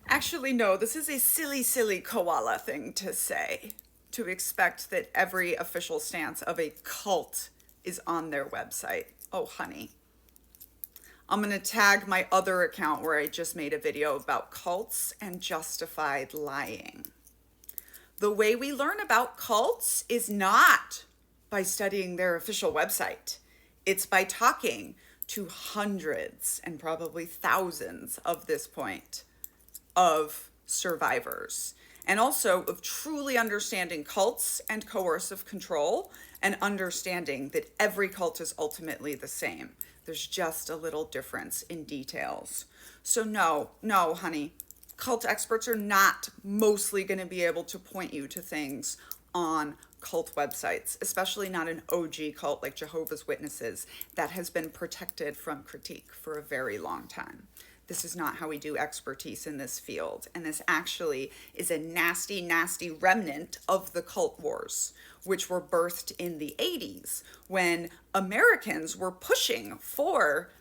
Actually, no, this is a silly, silly koala thing to say, to expect that every official stance of a cult is on their website. Oh, honey. I'm going to tag my other account where I just made a video about cults and justified lying. The way we learn about cults is not by studying their official website. It's by talking to hundreds and probably thousands of this point of survivors, and also of truly understanding cults and coercive control, and understanding that every cult is ultimately the same. There's just a little difference in details. So no, no, honey, cult experts are not mostly going to be able to point you to things on cult websites, especially not an OG cult like Jehovah's Witnesses that has been protected from critique for a very long time. This is not how we do expertise in this field. And this actually is a nasty, nasty remnant of the cult wars, which were birthed in the 80s when Americans were pushing for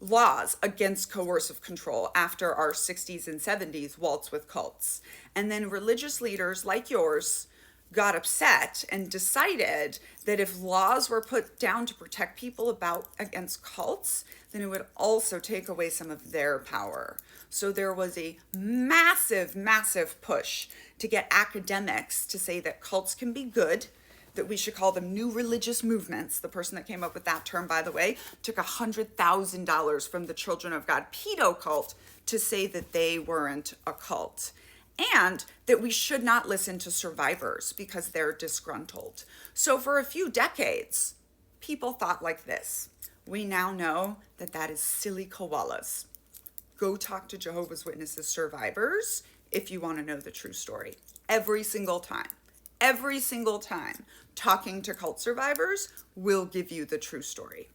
laws against coercive control after our 60s and 70s waltz with cults. And then religious leaders like yours got upset and decided that if laws were put down to protect people against cults, then it would also take away some of their power. So there was a massive, massive push to get academics to say that cults can be good, that we should call them new religious movements. The person that came up with that term, by the way, took $100,000 from the Children of God pedo cult to say that they weren't a cult. And that we should not listen to survivors because they're disgruntled. So for a few decades, people thought like this. We now know that that is silly koalas. Go talk to Jehovah's Witnesses survivors if you want to know the true story. Every single time, talking to cult survivors will give you the true story.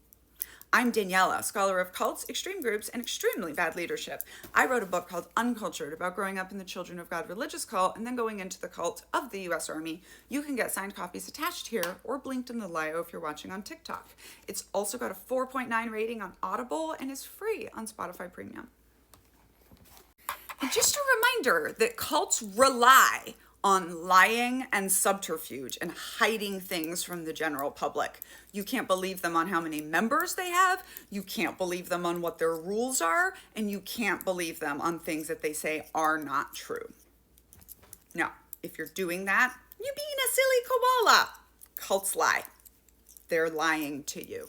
I'm Daniella, scholar of cults, extreme groups, and extremely bad leadership. I wrote a book called Uncultured about growing up in the Children of God religious cult and then going into the cult of the U.S. Army. You can get signed copies attached here or blinked in the bio if you're watching on TikTok. It's also got a 4.9 rating on Audible and is free on Spotify Premium. And just a reminder that cults rely on lying and subterfuge and hiding things from the general public. You can't believe them on how many members they have, you can't believe them on what their rules are, and you can't believe them on things that they say are not true. Now, if you're doing that, you're being a silly koala. Cults lie. They're lying to you.